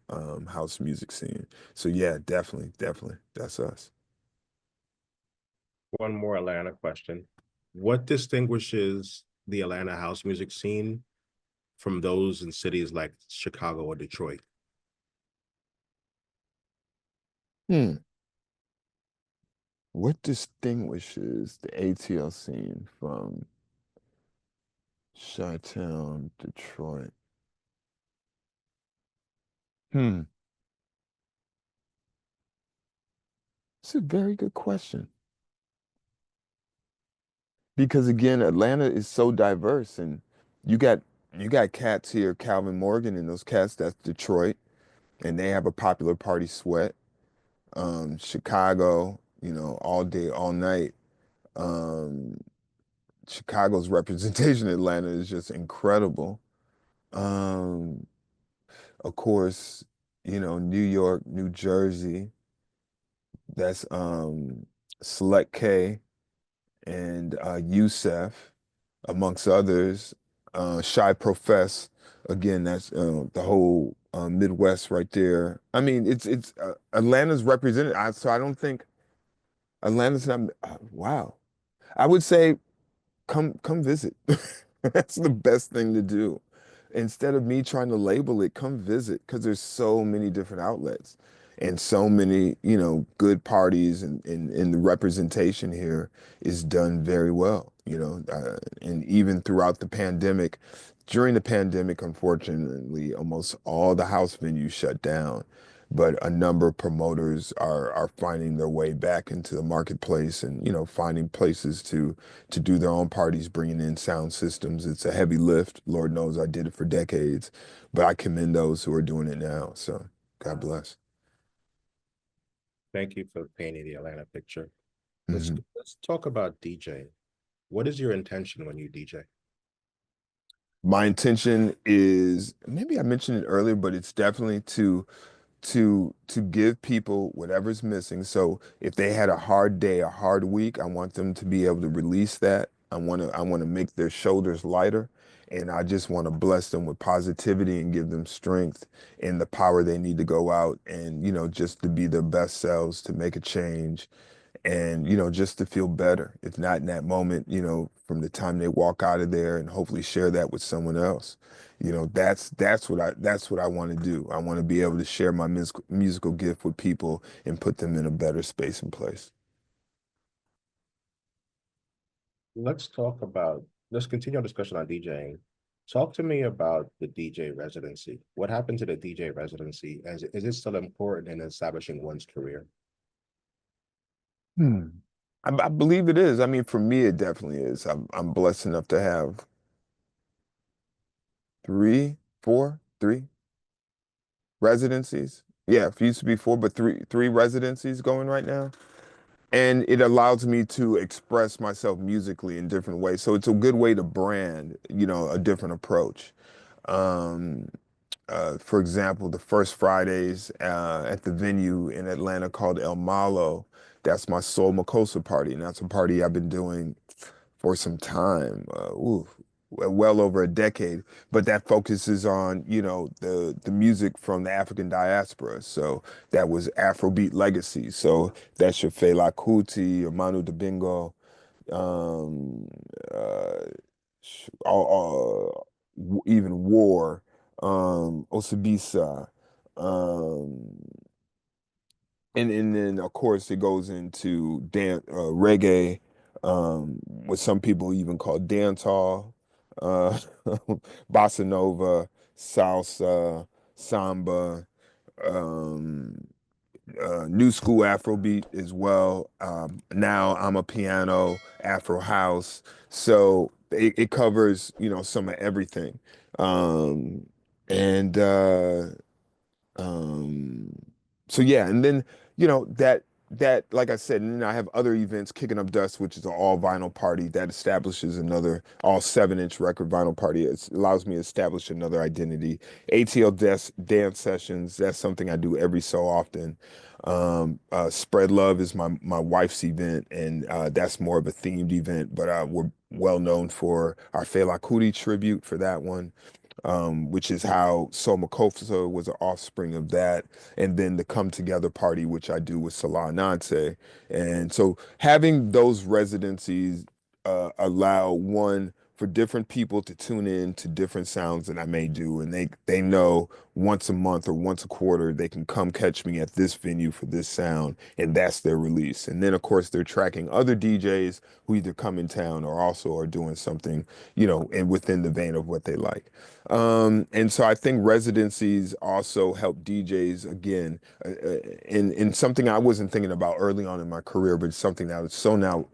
house music scene. So yeah, definitely, definitely, that's us. One more Atlanta question. What distinguishes the Atlanta house music scene from those in cities like Chicago or Detroit? Hmm. What distinguishes the ATL scene from Chi-Town, Detroit? Hmm. It's a very good question. Because again, Atlanta is so diverse, and you got you got cats here, Calvin Morgan and those cats, that's Detroit, and they have a popular party sweat. Chicago, all day, all night. Um, Chicago's representation in Atlanta is just incredible. Um, of course, New York, New Jersey, that's Select K and Youssef, amongst others. Shy Profess, again, that's the whole Midwest right there. I mean, it's Atlanta's represented. So I don't think Atlanta's not. Wow, I would say come visit. That's the best thing to do. Instead of me trying to label it, come visit because there's so many different outlets and so many, good parties and the representation here is done very well, and even throughout the pandemic, during the pandemic, unfortunately, almost all the house venues shut down, but a number of promoters are finding their way back into the marketplace and, finding places to do their own parties, bringing in sound systems. It's a heavy lift. Lord knows I did it for decades, but I commend those who are doing it now. So God bless. Thank you for painting the Atlanta picture. Let's Mhm. let's talk about DJing. What is your intention when you DJ? My intention is, maybe I mentioned it earlier, but it's definitely to give people whatever's missing. So if they had a hard day, a hard week, I want them to be able to release that. I want to make their shoulders lighter, and I just want to bless them with positivity and give them strength and the power they need to go out and, just to be their best selves, to make a change and just to feel better, if not in that moment, from the time they walk out of there, and hopefully share that with someone else. That's what I want to do. I want to be able to share my musical gift with people and put them in a better space and place. Let's talk about, let's continue our discussion on DJing. Talk to me about the DJ residency. What happened to the DJ residency? Is it still important in establishing one's career? Hmm. I believe it is. I mean, for me, it definitely is. I'm blessed enough to have three residencies. Yeah, it used to be four, but three residencies going right now. And it allows me to express myself musically in different ways. So it's a good way to brand, a different approach. Um, for example, the first Fridays at the venue in Atlanta called El Malo, that's my Soul Makossa party. And that's a party I've been doing for some time, well over a decade. But that focuses on, the music from the African diaspora. So that was Afrobeat legacy. So that's your Fela Kuti, your Manu Dibango, um, uh, even War, Osibisa, um, and then of course it goes into reggae, what some people even call dancehall, uh, bossa nova, salsa, samba, um, new school Afrobeat as well. Now I'm a piano, Afro house, so it covers some of everything, um, and um, so yeah, and then that like I said, and then I have other events, Kicking Up Dust, which is an all vinyl party that establishes another all 7-inch record vinyl party. It allows me to establish another identity. ATL dance sessions, that's something I do every so often. Spread Love is my wife's event, and that's more of a themed event, but we're well known for our Fela Kuti tribute for that one, which is how Soma Kofusa was an offspring of that. And then the Come Together party, which I do with Salah Nance. And so having those residencies allow one for different people to tune in to different sounds that I may do. And they know once a month or once a quarter, they can come catch me at this venue for this sound. And that's their release. And then, of course, they're tracking other DJs who either come in town or also are doing something, and within the vein of what they like. And so I think residencies also help DJs again, in something I wasn't thinking about early on in my career, but it's something that is so now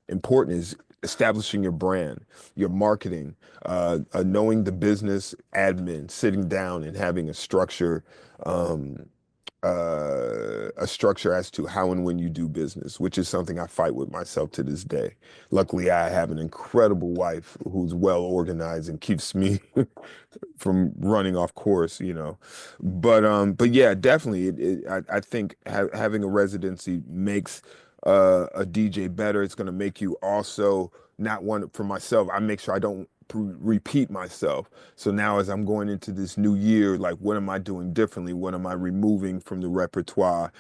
important is establishing your brand, your marketing, knowing the business admin, sitting down and having um, a structure as to how and when you do business, which is something I fight with myself to this day. Luckily, I have an incredible wife who's well organized and keeps me from running off course. But yeah, definitely, I think having a residency makes a DJ better. It's going to make you also not one for myself. I make sure I don't repeat myself. So now, as I'm going into this new year, like, what am I doing differently? What am I removing from the repertoire?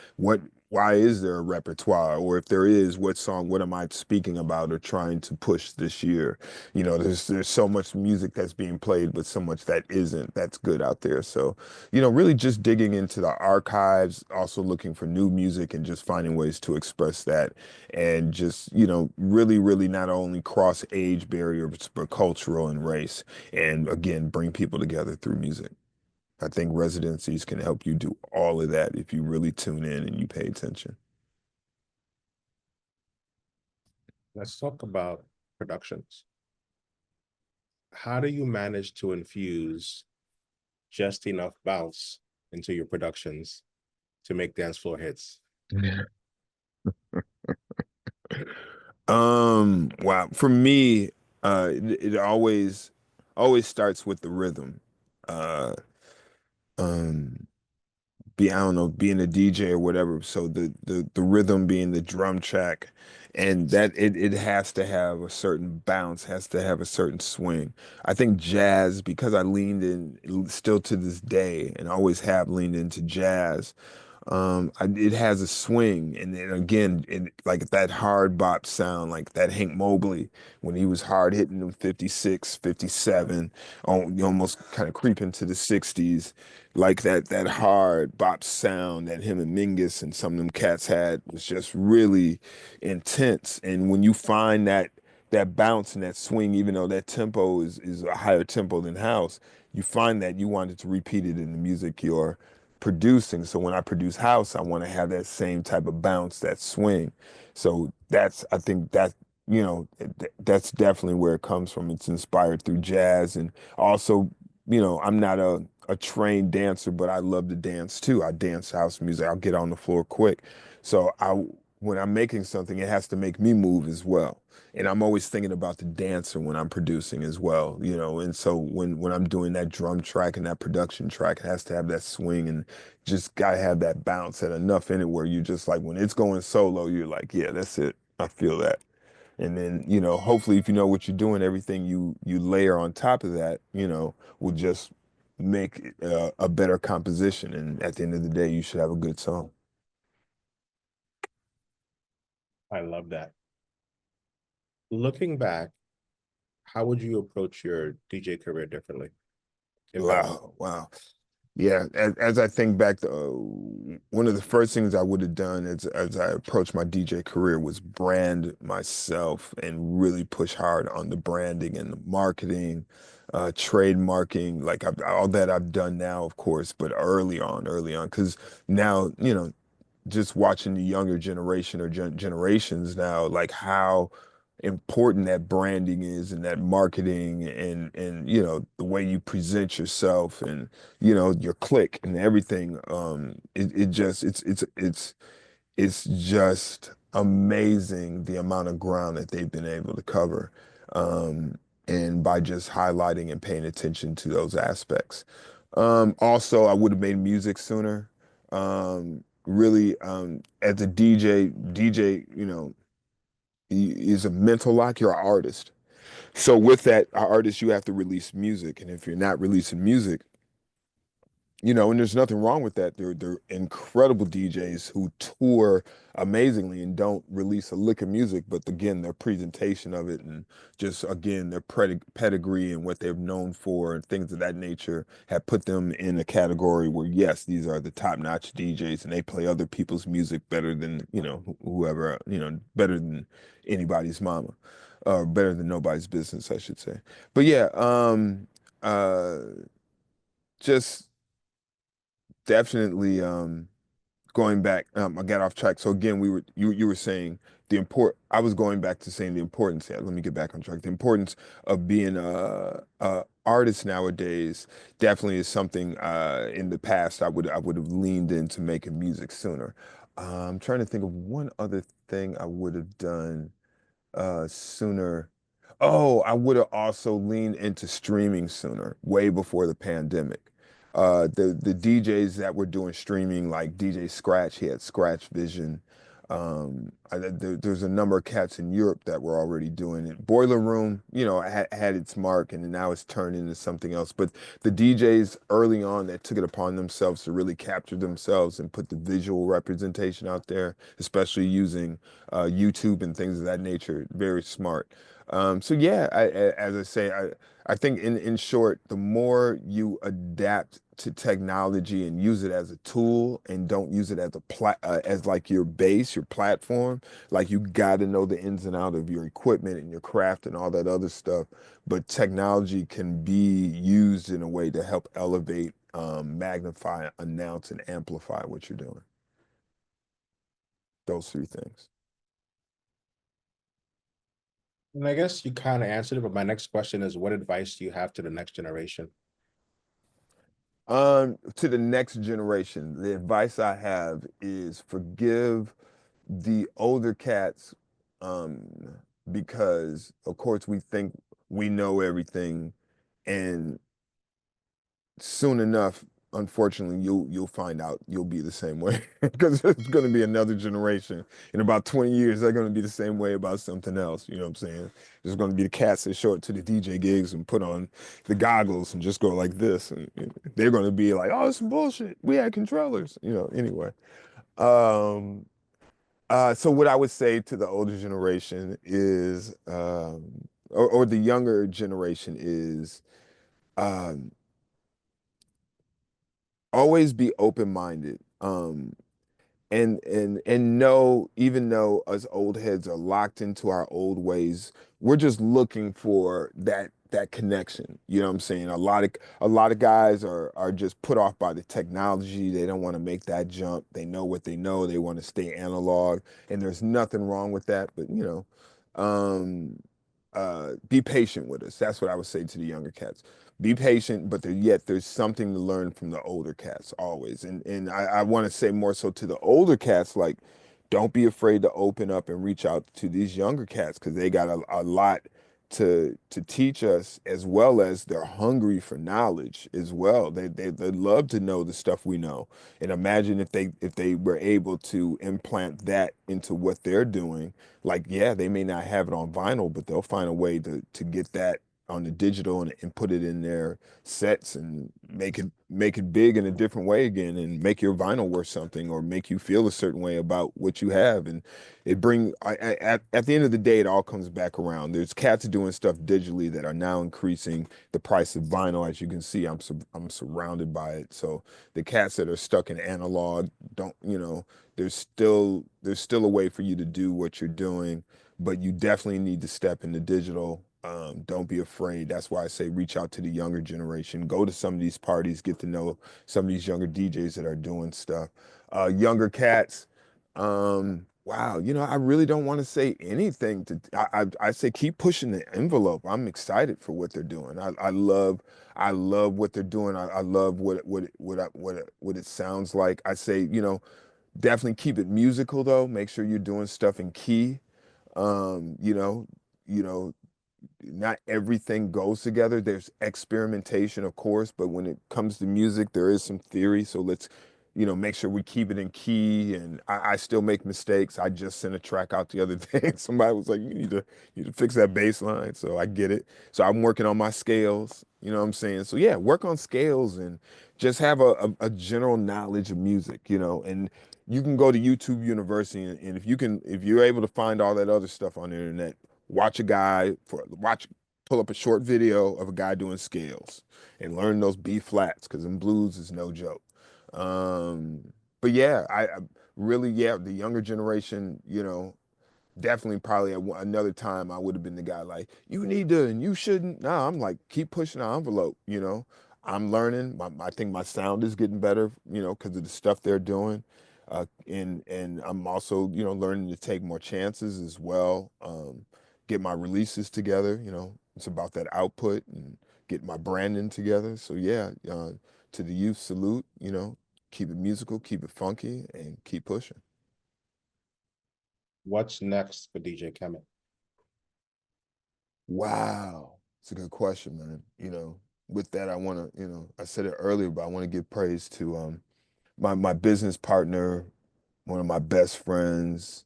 Why is there a repertoire? Or if there is, what am I speaking about or trying to push this year? There's so much music that's being played, but so much that isn't, that's good out there. So, really just digging into the archives, also looking for new music and just finding ways to express that, and just, really, really not only cross age barriers, but cultural and race, and again, bring people together through music. I think residencies can help you do all of that if you really tune in and you pay attention. Let's talk about productions. How do you manage to infuse just enough bounce into your productions to make dance floor hits? Wow. For me, it always starts with the rhythm. Uh, um, I don't know, being a DJ or whatever. So the rhythm being the drum track, and that it has to have a certain bounce, has to have a certain swing. I think jazz, because I leaned in still to this day and always have leaned into jazz. It has a swing, and then again, like that hard bop sound, like that Hank Mobley when he was hard hitting them 56, 57, almost kind of creeping to the 60s, like that hard bop sound that him and Mingus and some of them cats had was just really intense. And when you find that bounce and that swing, even though that tempo is a higher tempo than house, you find that you wanted to repeat it in the music you're producing. So when I produce house, I want to have that same type of bounce, that swing. So I think that's definitely where it comes from. It's inspired through jazz and also, I'm not a trained dancer, but I love to dance too. I dance house music. I'll get on the floor quick. So when I'm making something, it has to make me move as well. And I'm always thinking about the dancer when I'm producing as well, And so when I'm doing that drum track and that production track, it has to have that swing and just gotta have that bounce and enough in it where you just like when it's going solo, you're like, yeah, that's it. I feel that. And then, hopefully if you know what you're doing, everything you layer on top of that, will just make it, a better composition. And at the end of the day, you should have a good song. I love that. Looking back, how would you approach your DJ career differently, if at all? Wow, wow. Yeah, as I think back, one of the first things I would have done as I approached my DJ career was brand myself and really push hard on the branding and the marketing, trademarking, like all that I've done now, of course, but early on, because now, just watching the younger generation or generations now, like how important that branding is and that marketing and the way you present yourself and your click and everything. It just it's just amazing the amount of ground that they've been able to cover. And by just highlighting and paying attention to those aspects. Also, I would have made music sooner. Really, as a DJ, is a mental lock. You're an artist. So with that, an artist, you have to release music. And if you're not releasing music, and there's nothing wrong with that. They're incredible DJs who tour amazingly and don't release a lick of music, but again, their presentation of it and just again their pedigree and what they're known for and things of that nature have put them in a category where yes, these are the top-notch DJs and they play other people's music better than whoever better than anybody's mama, or better than nobody's business, I should say. But yeah, uh, just definitely going back. I got off track. So again, you were saying I was going back to saying the importance. Yeah, let me get back on track. The importance of being a artist nowadays definitely is something in the past I would have leaned into making music sooner. I'm trying to think of one other thing I would have done sooner. Oh, I would have also leaned into streaming sooner, way before the pandemic. The DJs that were doing streaming, like DJ Scratch, he had Scratch Vision. There's a number of cats in Europe that were already doing it. Boiler Room, had its mark, and now it's turned into something else. But the DJs early on that took it upon themselves to really capture themselves and put the visual representation out there, especially using YouTube and things of that nature, very smart. So yeah, as I say, I think in short, the more you adapt to technology and use it as a tool and don't use it as as like your base, your platform, like you got to know the ins and out of your equipment and your craft and all that other stuff. But technology can be used in a way to help elevate, magnify, announce, and amplify what you're doing. Those three things. And I guess you kind of answered it, but my next question is, what advice do you have to the next generation? To the next generation, the advice I have is forgive the older cats, um, because of course we think we know everything, and soon enough, unfortunately, you'll find out you'll be the same way because there's going to be another generation in about 20 years. They're going to be the same way about something else. You know what I'm saying? There's going to be the cats that show up to the DJ gigs and put on the goggles and just go like this, and they're going to be like, "Oh, it's some bullshit. We had controllers." You know. Anyway, um, so what I would say to the older generation is, or the younger generation is. Um, Always be open-minded. And know, even though us old heads are locked into our old ways, we're just looking for that connection. You know what I'm saying? A lot of guys are just put off by the technology. They don't want to make that jump. They know what they know. They want to stay analog, and there's nothing wrong with that. But um, be patient with us. That's what I would say to the younger cats. Be patient, but yet there's something to learn from the older cats always. And I want to say more so to the older cats, like, don't be afraid to open up and reach out to these younger cats because they got a lot to teach us, as well as they're hungry for knowledge as well. They love to know the stuff we know. And imagine if they were able to implant that into what they're doing. Like, yeah, they may not have it on vinyl, but they'll find a way to get that on the digital and put it in their sets and make it big in a different way again, and make your vinyl worth something, or make you feel a certain way about what you have. And at the end of the day, it all comes back around. There's cats doing stuff digitally that are now increasing the price of vinyl. As you can see, I'm surrounded by it. So the cats that are stuck in analog don't, there's still a way for you to do what you're doing, but you definitely need to step into digital. Don't be afraid. That's why I say reach out to the younger generation. Go to some of these parties, get to know some of these younger DJs that are doing stuff. Younger cats, wow, I really don't want to say anything to. I say keep pushing the envelope. I'm excited for what they're doing. I love what they're doing. I love what it sounds like. I say, definitely keep it musical though. Make sure you're doing stuff in key. Um, you know, you know, not everything goes together. There's experimentation, of course, but when it comes to music, there is some theory. So let's, make sure we keep it in key. And I still make mistakes. I just sent a track out the other day. Somebody was like, you need to fix that bass line. So I get it. So I'm working on my scales. You know what I'm saying? So yeah, work on scales and just have a general knowledge of music, and you can go to YouTube University, and if you're able to find all that other stuff on the internet, pull up a short video of a guy doing scales and learn those B flats, because in blues is no joke. Um, but yeah, I really, yeah, the younger generation, definitely probably at another time I would have been the guy like, you need to and you shouldn't. No, I'm like, keep pushing the envelope. I'm learning. I think my sound is getting better, because of the stuff they're doing. And I'm also, learning to take more chances as well. Get my releases together, it's about that output and get my branding together. So yeah, to the youth, salute, keep it musical, keep it funky, and keep pushing. What's next for DJ Kemit? Wow. It's a good question, man. With that, I want to, I said it earlier, but I want to give praise to my business partner, one of my best friends,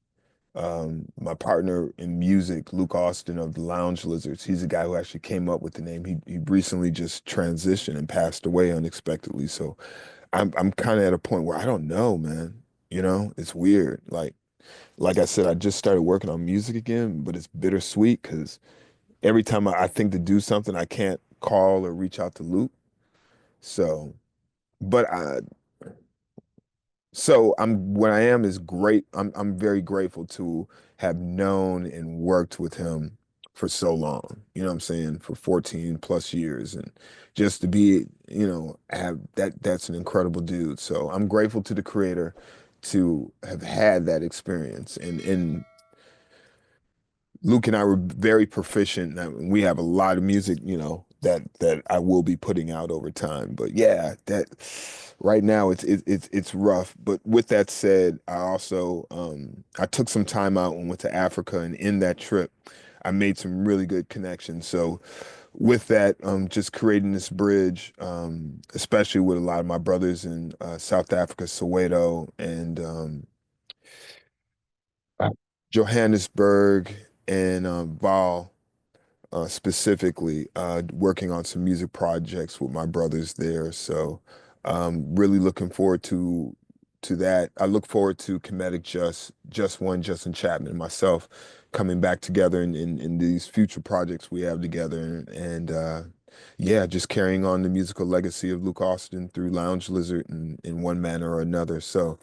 my partner in music, Luke Austin of the Lounge Lizards. He's the guy who actually came up with the name. He recently just transitioned and passed away unexpectedly. So I'm kind of at a point where I don't know, man. It's weird. Like I said, I just started working on music again, but it's bittersweet because every time I think to do something, I can't call or reach out to Luke. So, but I'm what I am is great. I'm very grateful to have known and worked with him for so long. You know what I'm saying? For 14 plus years. And just to be, have that's an incredible dude. So I'm grateful to the creator to have had that experience. And Luke and I were very proficient. We have a lot of music, that I will be putting out over time. But yeah, that right now it's rough. But with that said, I took some time out and went to Africa, and in that trip, I made some really good connections. So with that, just creating this bridge, especially with a lot of my brothers in South Africa, Soweto, and Johannesburg, and Vaal, specifically, working on some music projects with my brothers there. So, really looking forward to that. I look forward to Comedic, Just One, Justin Chapman, and myself coming back together in these future projects we have together, and yeah, just carrying on the musical legacy of Luke Austin through Lounge Lizard in one manner or another. So,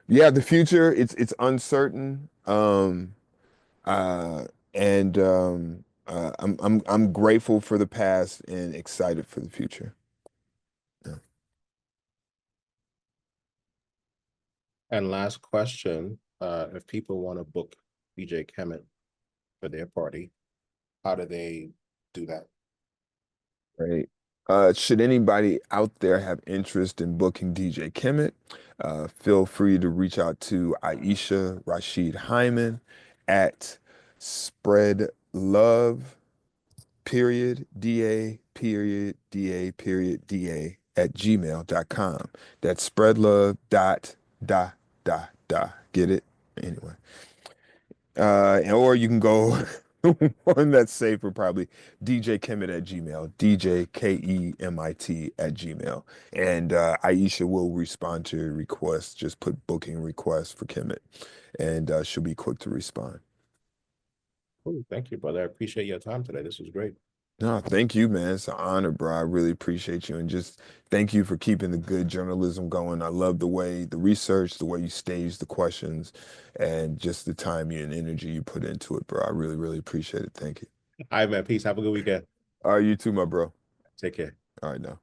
yeah, the future, it's uncertain. Uh, and I'm grateful for the past and excited for the future. Yeah. And last question, if people want to book DJ Kemit for their party, how do they do that? Great. Should anybody out there have interest in booking DJ Kemet, feel free to reach out to Aisha Rashid Hyman at Spread Love period DA period DA period DA at gmail.com. That's spread love dot dot. Get it? Anyway. Or you can go one that's safer, probably DJ Kemit at Gmail, DJ Kemit at Gmail. And Aisha will respond to your request. Just put booking request for Kemit, and she'll be quick to respond. Oh, thank you, brother. I appreciate your time today. This was great. No, thank you, man. It's an honor, bro. I really appreciate you. And just thank you for keeping the good journalism going. I love the way the research, the way you stage the questions, and just the time and energy you put into it, bro. I really, really appreciate it. Thank you. All right, man. Peace. Have a good weekend. All right, you too, my bro. Take care. All right, now.